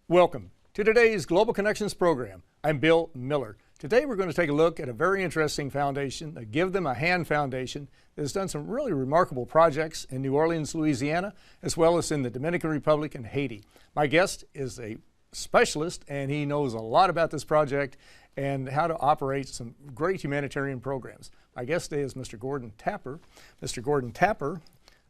Welcome to today's Global Connections program. I'm Bill Miller. Today we're going to take a look at a very interesting foundation, the Give Them a Hand Foundation, that has done some really remarkable projects in New Orleans, Louisiana, as well as in the Dominican Republic and Haiti. My guest is a specialist, and he knows a lot about this project and how to operate some great humanitarian programs. My guest today is Mr. Gordon Tapper. Mr. Gordon Tapper,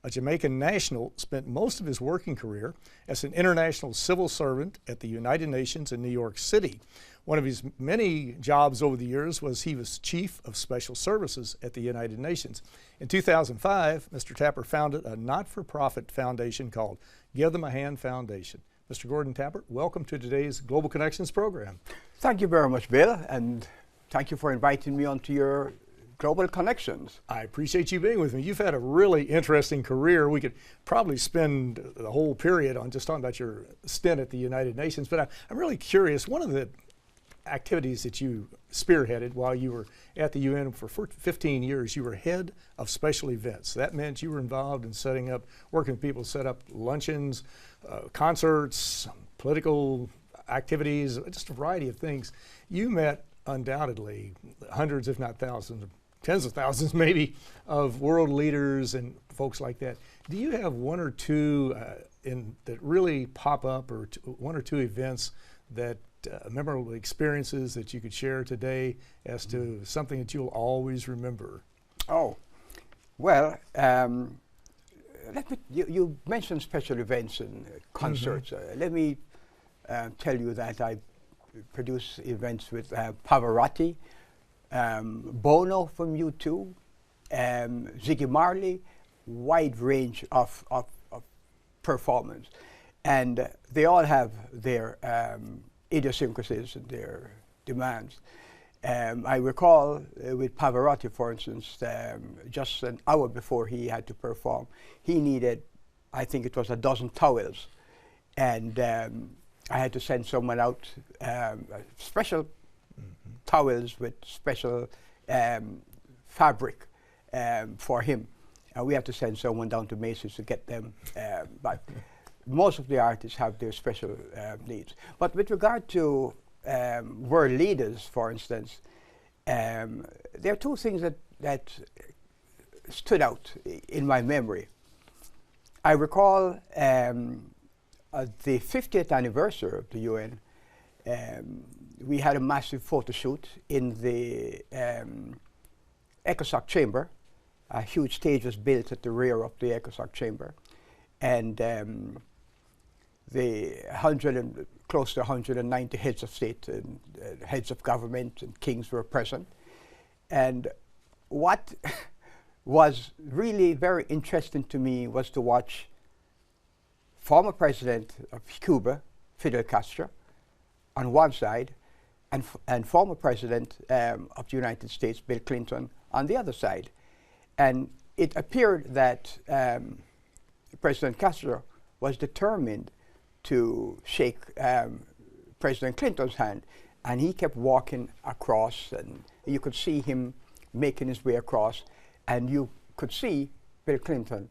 a Jamaican national, spent most of his working career as an international civil servant at the United Nations in New York City. One of his many jobs over the years was he was Chief of Special Services at the United Nations. In 2005, Mr. Tapper founded a not-for-profit foundation called Give Them a Hand Foundation. Mr. Gordon Tapper, welcome to today's Global Connections program. Thank you very much, Bill, and thank you for inviting me onto your Global Connections. I appreciate you being with me. You've had a really interesting career. We could probably spend the whole period on just talking about your stint at the United Nations, but I'm really curious. One of the activities that you spearheaded while you were at the UN for 15 years, you were head of special events. That meant you were involved in setting up, working with people to set up luncheons, concerts, political activities, just a variety of things. You met undoubtedly hundreds, if not thousands, tens of thousands maybe, of world leaders and folks like that. Do you have one or two that really pop up, or one or two events that memorable experiences that you could share today as to something that you'll always remember? Oh, well, you mentioned special events and concerts. Let me tell you that I produce events with Pavarotti, Bono from U2, Ziggy Marley, wide range of performance. And they all have their idiosyncrasies and their demands. I recall with Pavarotti, for instance, just an hour before he had to perform, he needed, I think it was a dozen towels. And I had to send someone out, special towels with special fabric for him. And we have to send someone down to Macy's to get them back. Most of the artists have their special needs. But with regard to world leaders, for instance, there are two things that stood out in my memory. I recall the 50th anniversary of the UN, we had a massive photo shoot in the ECOSOC chamber. A huge stage was built at the rear of the ECOSOC chamber. And close to 190 heads of state and heads of government and kings were present. And what was really very interesting to me was to watch former president of Cuba, Fidel Castro, on one side, and former president of the United States, Bill Clinton, on the other side. And it appeared that President Castro was determined to shake President Clinton's hand, and he kept walking across, and you could see him making his way across, and you could see Bill Clinton,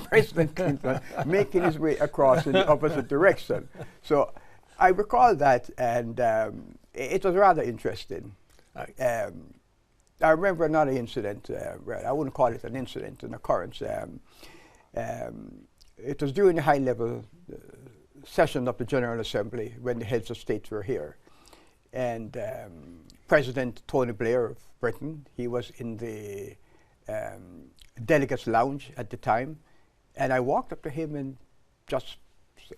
President Clinton, making his way across in the opposite direction. So I recall that, and it was rather interesting. I remember another incident, I wouldn't call it an incident, an occurrence. It was during the high-level session of the General Assembly when the heads of state were here. And President Tony Blair of Britain, he was in the delegates' lounge at the time, and I walked up to him and just said,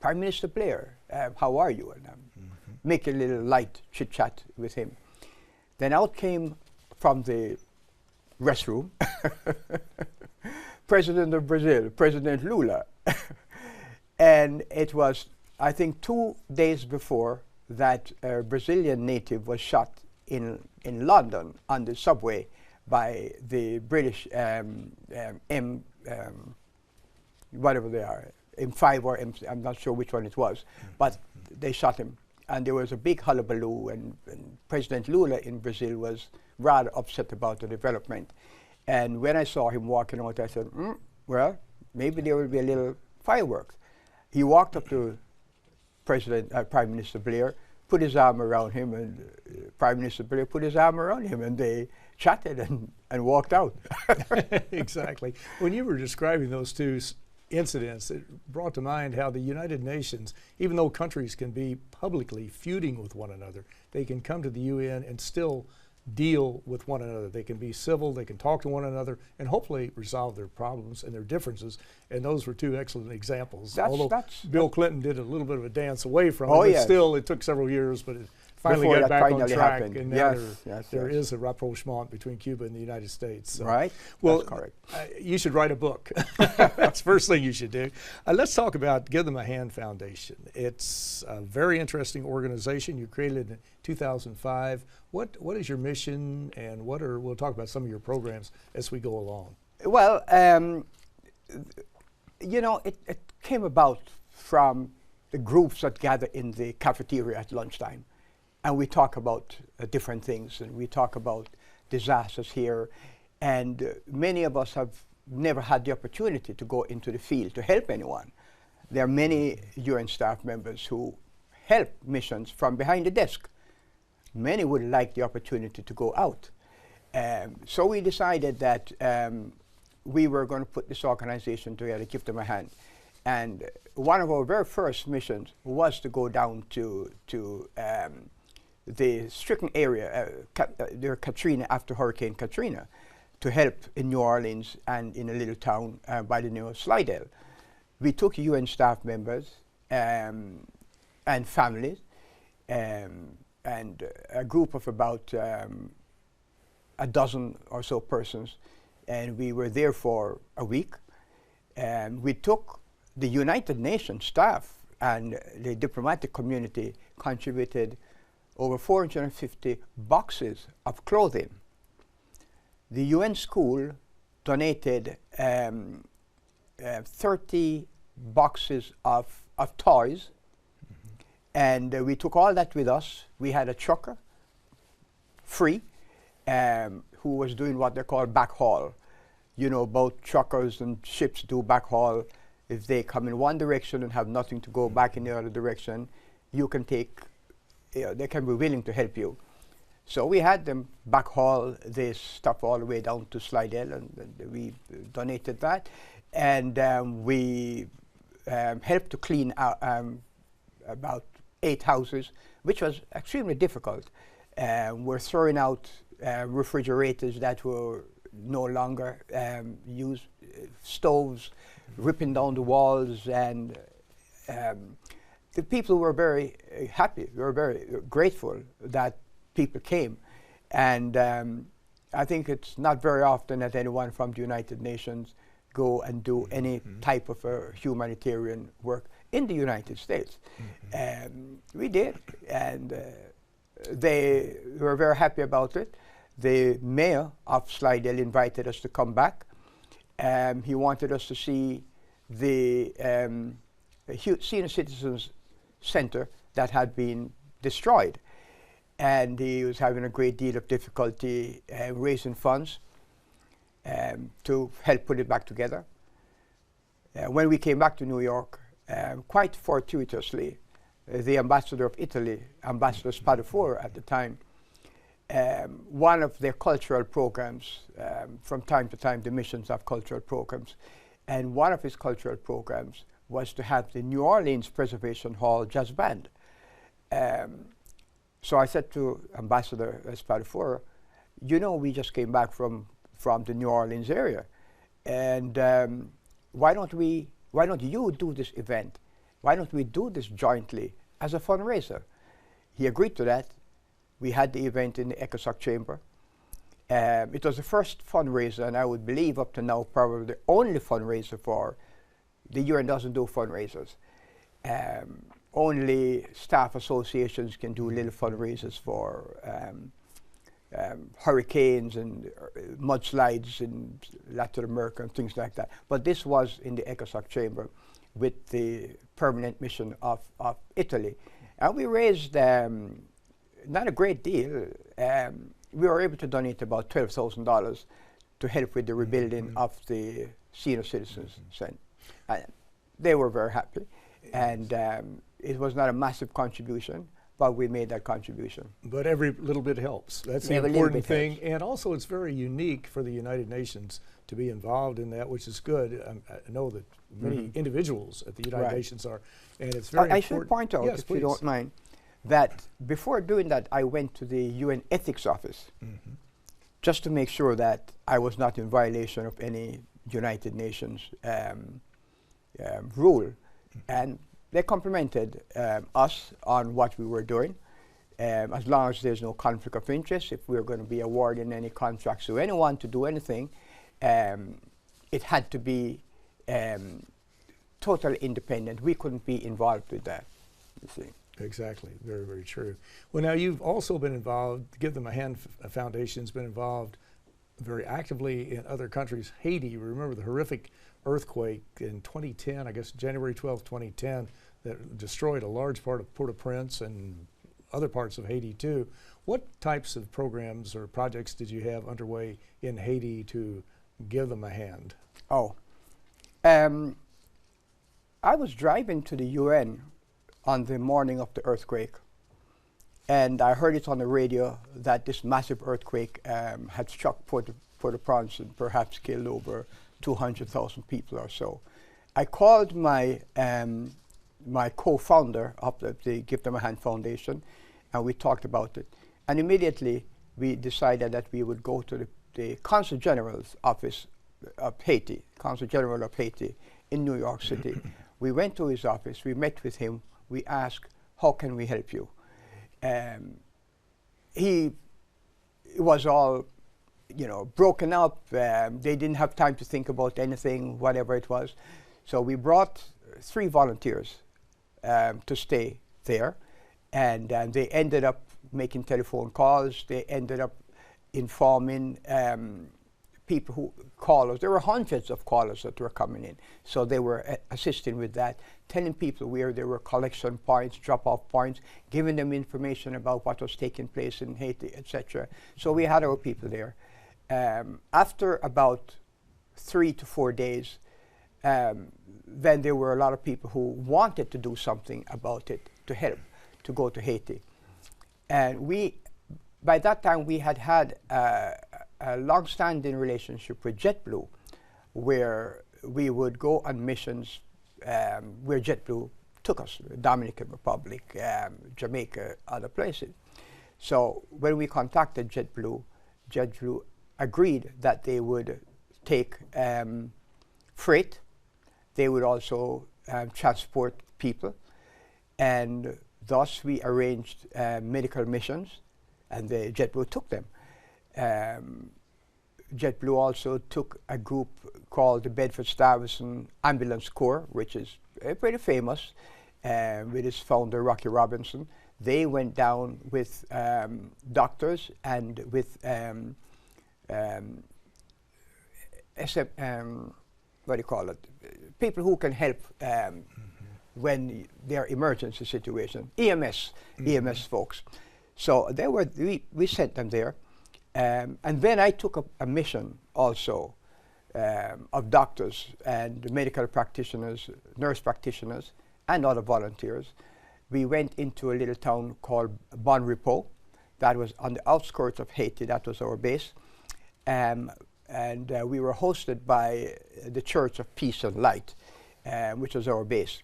Prime Minister Blair, how are you? And make a little light chit-chat with him. Then out came from the restroom President of Brazil, President Lula. And it was, I think, 2 days before that a Brazilian native was shot in London on the subway by the British whatever they are, M5 or M, I'm not sure which one it was, but they shot him. And there was a big hullabaloo, and President Lula in Brazil was rather upset about the development. And when I saw him walking out, I said, well, maybe there will be a little fireworks. He walked up to Prime Minister Blair put his arm around him, and Prime Minister Blair put his arm around him, and they chatted and walked out. Exactly. When you were describing those two incidents, it brought to mind how the United Nations, even though countries can be publicly feuding with one another, they can come to the UN and still deal with one another. They can be civil, they can talk to one another, and hopefully resolve their problems and their differences. And those were two excellent examples. Although Bill Clinton did a little bit of a dance away from it, but still it took several years, but it finally got back on track. Happened. And now there is a rapprochement between Cuba and the United States. So. Right. Well, that's correct. You should write a book. That's the first thing you should do. Let's talk about Give Them a Hand Foundation. It's a very interesting organization. You created it in 2005. What is your mission, and we'll talk about some of your programs as we go along. Well, you know, it came about from the groups that gather in the cafeteria at lunchtime. And we talk about different things, and we talk about disasters here. And many of us have never had the opportunity to go into the field to help anyone. There are many UN staff members who help missions from behind the desk. Many would like the opportunity to go out. So we decided that we were going to put this organization together, give them a hand. And one of our very first missions was to go down to the stricken area, Katrina, after Hurricane Katrina, to help in New Orleans and in a little town by the name of Slidell. We took UN staff members and families and a group of about a dozen or so persons, and we were there for a week. We took the United Nations staff, and the diplomatic community contributed over 450 boxes of clothing. The UN school donated 30 boxes of toys, and we took all that with us. We had a trucker, free, who was doing what they call backhaul. You know, both truckers and ships do backhaul. If they come in one direction and have nothing to go back in the other direction, you can take, they can be willing to help you. So we had them backhaul this stuff all the way down to Slidell, and we donated that. And we helped to clean out about 8 houses, which was extremely difficult. We're throwing out refrigerators that were no longer used, stoves, ripping down the walls, and the people were very happy. We were very grateful that people came. And I think it's not very often that anyone from the United Nations go and do any type of humanitarian work in the United States. We did, and they were very happy about it. The mayor of Slidell invited us to come back. He wanted us to see the Senior Citizens Center that had been destroyed. And he was having a great deal of difficulty raising funds to help put it back together. When we came back to New York, quite fortuitously, the ambassador of Italy, Ambassador Spadafora at the time, one of their cultural programs, from time to time the missions have cultural programs, and one of his cultural programs was to have the New Orleans Preservation Hall jazz band. So I said to Ambassador Spadafora, you know, we just came back from the New Orleans area, and why don't you do this event? Why don't we do this jointly as a fundraiser? He agreed to that. We had the event in the ECOSOC chamber. It was the first fundraiser, and I would believe up to now probably the only fundraiser for, the UN doesn't do fundraisers. Only staff associations can do little fundraisers for hurricanes and mudslides in Latin America and things like that. But this was in the ECOSOC chamber with the permanent mission of Italy. And we raised not a great deal. We were able to donate about $12,000 to help with the rebuilding of the Senior Citizens Center. They were very happy. And it was not a massive contribution, but we made that contribution. But every little bit helps. That's the Every little important bit thing. helps. And also, it's very unique for the United Nations to be involved in that, which is good. I know that many individuals at the United Right. Nations are, and it's very important. I should point out, yes, if please. you don't mind, that before doing that, I went to the UN Ethics Office just to make sure that I was not in violation of any United Nations rule. And they complimented us on what we were doing. As long as there's no conflict of interest, if we're going to be awarding any contracts to anyone to do anything, it had to be totally independent. We couldn't be involved with that, you see. Exactly, very, very true. Well, now you've also been involved, Give Them a Hand Foundation's been involved very actively in other countries. Haiti, remember the horrific earthquake in 2010, I guess January 12, 2010, that destroyed a large part of Port-au-Prince and other parts of Haiti too. What types of programs or projects did you have underway in Haiti to give them a hand? Oh, I was driving to the UN on the morning of the earthquake, and I heard it on the radio that this massive earthquake had struck Port-au-Prince and perhaps killed over 200,000 people or so. I called my my co-founder of the Give Them a Hand Foundation, and we talked about it. And immediately we decided that we would go to the Consul General's office of Haiti, Consul General of Haiti in New York City. We went to his office, we met with him, we asked, how can we help you? He was all, you know, broken up. They didn't have time to think about anything, whatever it was. So we brought 3 volunteers to stay there, and they ended up making telephone calls. They ended up informing people who call us. There were hundreds of callers that were coming in, so they were assisting with that, telling people where there were collection points, drop-off points, giving them information about what was taking place in Haiti, etc. So we had our people there. After about 3 to 4 days, then there were a lot of people who wanted to do something about it, to help, to go to Haiti. And by that time, we had had a long-standing relationship with JetBlue, where we would go on missions where JetBlue took us, Dominican Republic, Jamaica, other places. So when we contacted JetBlue, JetBlue agreed that they would take freight. They would also transport people, and thus we arranged medical missions, and JetBlue took them. JetBlue also took a group called the Bedford-Stuyvesant Ambulance Corps, which is pretty famous, with its founder, Rocky Robinson. They went down with doctors and with what do you call it? People who can help when there are emergency situations, EMS folks. So we sent them there. And then I took a mission also of doctors and medical practitioners, nurse practitioners, and other volunteers. We went into a little town called Bon Repos. That was on the outskirts of Haiti. That was our base. And we were hosted by the Church of Peace and Light, which was our base.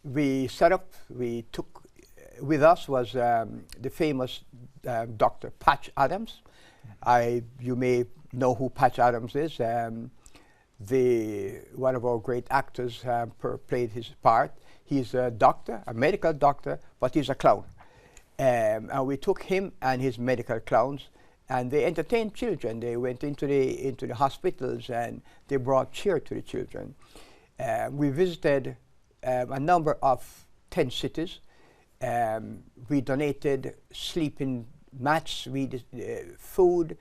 We set up, with us was the famous Dr. Patch Adams. You may know who Patch Adams is. One of our great actors played his part. He's a doctor, a medical doctor, but he's a clown. And we took him and his medical clowns, and they entertained children. They went into the hospitals, and they brought cheer to the children. We visited a number of 10 cities. We donated sleeping mats, food,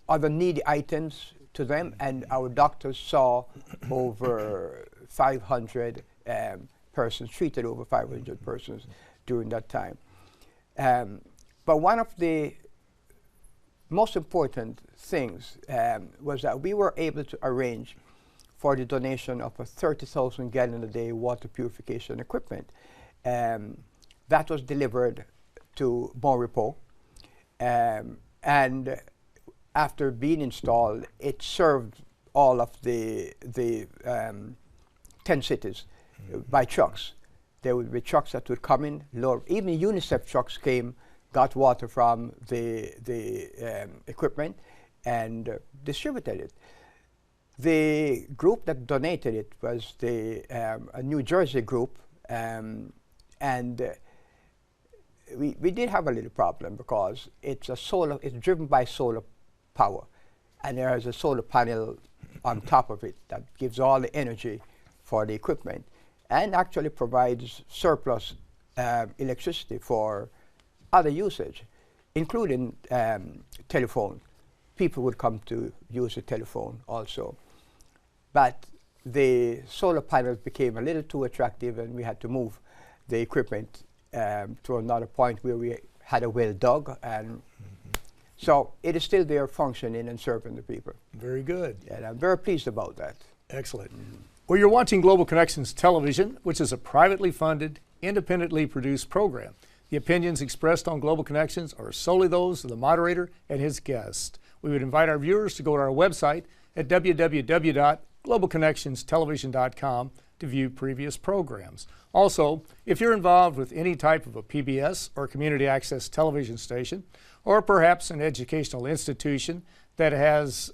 other needy items to them, and our doctors saw over 500 persons, treated over 500 persons during that time. But one of the most important things was that we were able to arrange for the donation of a 30,000 gallon a day water purification equipment. That was delivered to Bon Repos, and after being installed, it served all of the 10 cities by trucks. There would be trucks that would come in, load. Even UNICEF trucks came, got water from the equipment, and distributed it. The group that donated it was a New Jersey group, and we did have a little problem because it's driven by solar power, and there is a solar panel on top of it that gives all the energy for the equipment and actually provides surplus electricity for other usage, including telephone. People would come to use the telephone also. But the solar panels became a little too attractive, and we had to move the equipment to another point where we had a well dug, and so it is still there functioning and serving the people. Very good. And I'm very pleased about that. Excellent. Well, you're watching Global Connections Television, which is a privately funded, independently produced program. The opinions expressed on Global Connections are solely those of the moderator and his guest. We would invite our viewers to go to our website at www.globalconnectionstelevision.com to view previous programs. Also, if you're involved with any type of a PBS or community access television station, or perhaps an educational institution that has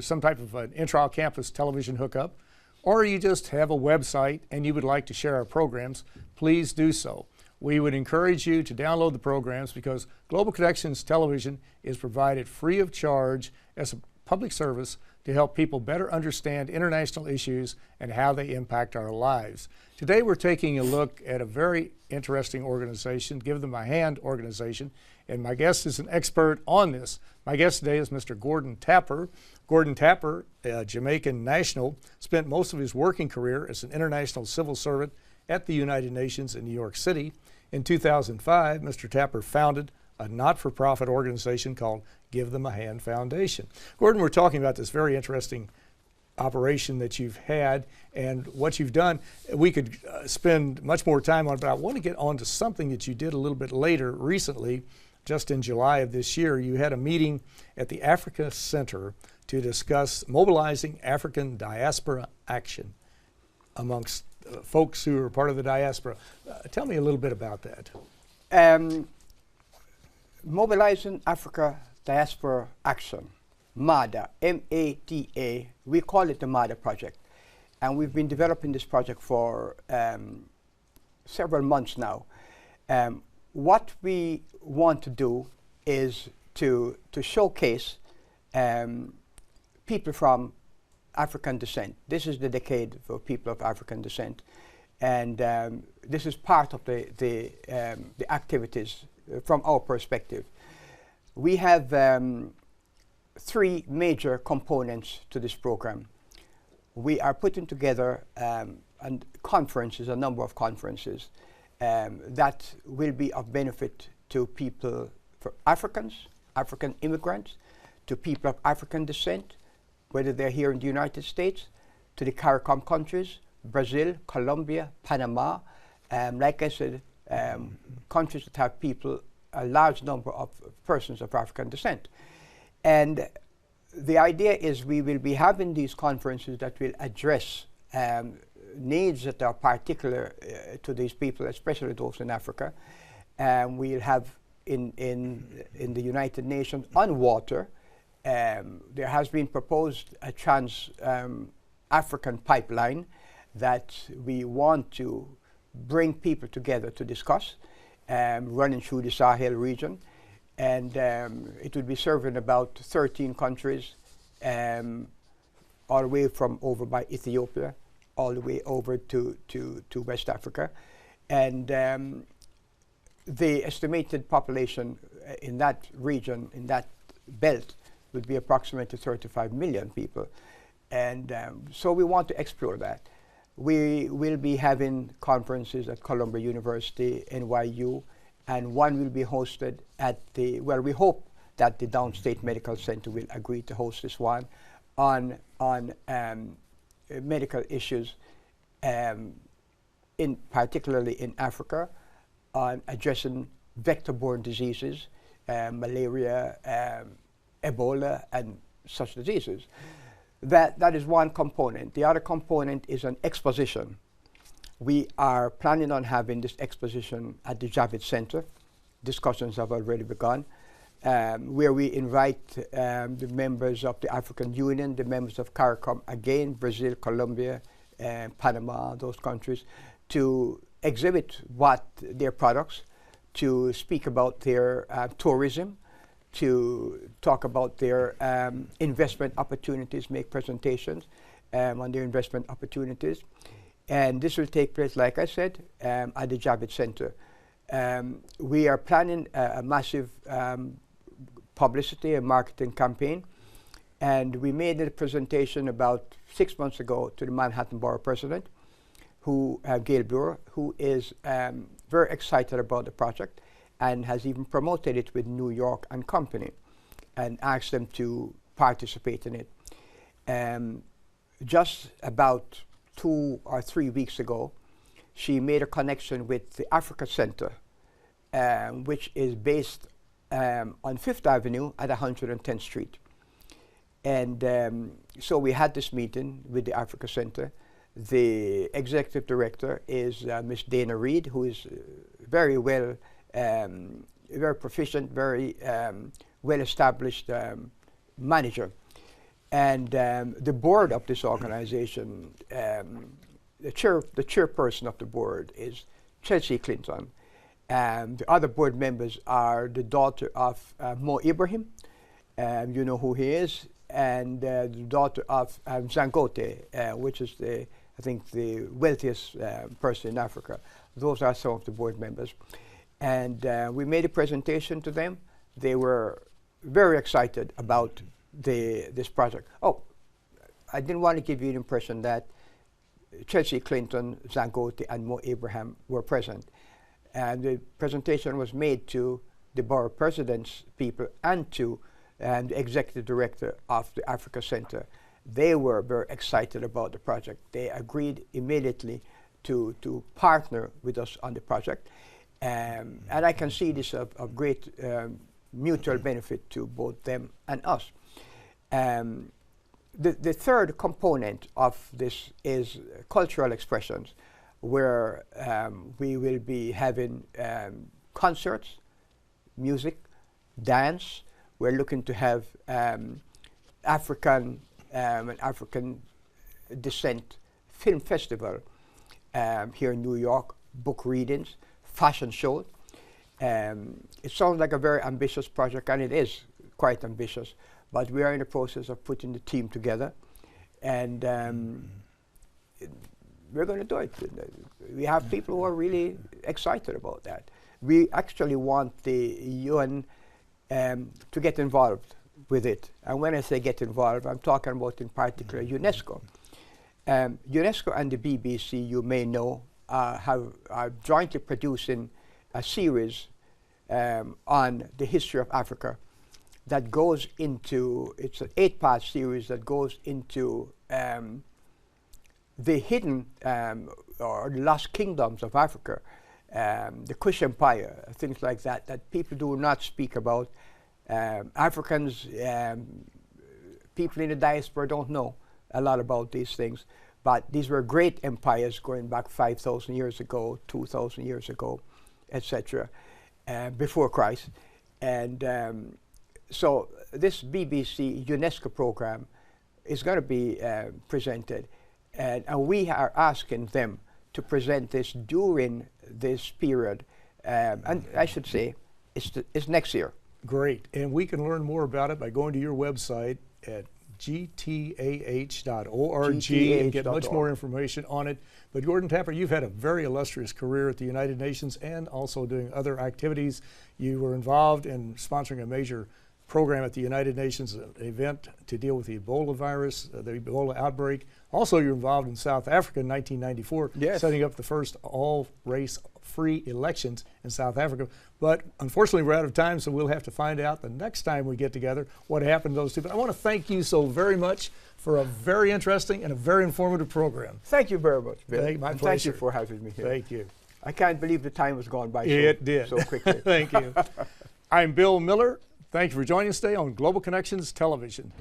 some type of an intra-campus television hookup, or you just have a website and you would like to share our programs, please do so. We would encourage you to download the programs because Global Connections Television is provided free of charge as a public service to help people better understand international issues and how they impact our lives. Today we're taking a look at a very interesting organization, Give Them a Hand organization, and my guest is an expert on this. My guest today is Mr. Gordon Tapper. Gordon Tapper, a Jamaican national, spent most of his working career as an international civil servant at the United Nations in New York City. In 2005, Mr. Tapper founded a not-for-profit organization called Give Them a Hand Foundation. Gordon, we're talking about this very interesting operation that you've had and what you've done. We could spend much more time on it, but I want to get on to something that you did a little bit later recently. Just in July of this year, you had a meeting at the Africa Center to discuss mobilizing African diaspora action amongst folks who are part of the diaspora. Tell me a little bit about that. Mobilizing Africa Diaspora Action, MADA, M-A-D-A, we call it the MADA project. And we've been developing this project for several months now. What we want to do is to showcase people from African descent. This is the decade for people of African descent. And this is part of the activities from our perspective. We have 3 major components to this program. We are putting together a number of conferences that will be of benefit to people, for Africans, African immigrants, to people of African descent, whether they're here in the United States, to the CARICOM countries, Brazil, Colombia, Panama, like I said, countries that have a large number of persons of African descent. And the idea is we will be having these conferences that will address needs that are particular to these people, especially those in Africa. We'll have in the United Nations on water, there has been proposed a trans-African pipeline that we want to bring people together to discuss, running through the Sahel region. And it would be serving about 13 countries, all the way from over by Ethiopia, all the way over to West Africa. And the estimated population in that region, in that belt, would be approximately 35 million people. And so we want to explore that. We will be having conferences at Columbia University, NYU, and one will be hosted at we hope that the Downstate Medical Center will agree to host this one on medical issues, particularly in Africa, on addressing vector-borne diseases, malaria, Ebola, and such diseases. That is one component. The other component is an exposition. We are planning on having this exposition at the Javits Center. Discussions have already begun, where we invite the members of the African Union, the members of CARICOM, again, Brazil, Colombia, Panama, those countries, to exhibit their products, to speak about their tourism, to talk about their investment opportunities, make presentations on their investment opportunities. And this will take place, like I said, at the Javits Center. We are planning a massive publicity and marketing campaign. And we made a presentation about 6 months ago to the Manhattan Borough President, Gail Brewer, who is very excited about the project and has even promoted it with New York and Company and asked them to participate in it. Just about 2 or 3 weeks ago, she made a connection with the Africa Center, which is based on Fifth Avenue at 110th Street. And so we had this meeting with the Africa Center. The executive director is Ms. Dana Reed, who is very well, very proficient, very well-established manager. And the board of this organization, the chairperson of the board is Chelsea Clinton. The other board members are the daughter of Mo Ibrahim, you know who he is, and the daughter of Zangote, which is I think the wealthiest person in Africa. Those are some of the board members. And we made a presentation to them. They were very excited about this project. Oh, I didn't want to give you the impression that Chelsea Clinton, Zangote, and Mo Abraham were present. And the presentation was made to the borough president's people and to the executive director of the Africa Center. They were very excited about the project. They agreed immediately to partner with us on the project. And I can see this of great mutual benefit to both them and us. The third component of this is cultural expressions, where we will be having concerts, music, dance. We're looking to have an African descent film festival here in New York, book readings, fashion show. It sounds like a very ambitious project, and it is quite ambitious, but we are in the process of putting the team together, and we're going to do it. We have people who are really excited about that. We actually want the UN to get involved with it. And when I say get involved, I'm talking about in particular UNESCO. UNESCO and the BBC, you may know, are jointly producing a series on the history of Africa that goes into, it's an 8-part series that goes into the hidden or the lost kingdoms of Africa, the Kush Empire, things like that, that people do not speak about. Africans, people in the diaspora don't know a lot about these things, but these were great empires going back 5,000 years ago, 2,000 years ago, etc., before Christ. And so this BBC UNESCO program is going to be presented, and we are asking them to present this during this period, and I should say it's next year. Great, and we can learn more about it by going to your website at GTAH.org and get much more information on it. But Gordon Tapper, you've had a very illustrious career at the United Nations and also doing other activities. You were involved in sponsoring a major program at the United Nations, an event to deal with the Ebola virus, the Ebola outbreak. Also, you're involved in South Africa in 1994, yes, setting up the first all-race free elections in South Africa. But unfortunately, we're out of time, so we'll have to find out the next time we get together what happened to those two. But I want to thank you so very much for a very interesting and a very informative program. Thank you very much, Bill. My pleasure. Thank you for having me here. Thank you. I can't believe the time was gone by so quickly. Thank you. I'm Bill Miller. Thank you for joining us today on Global Connections Television.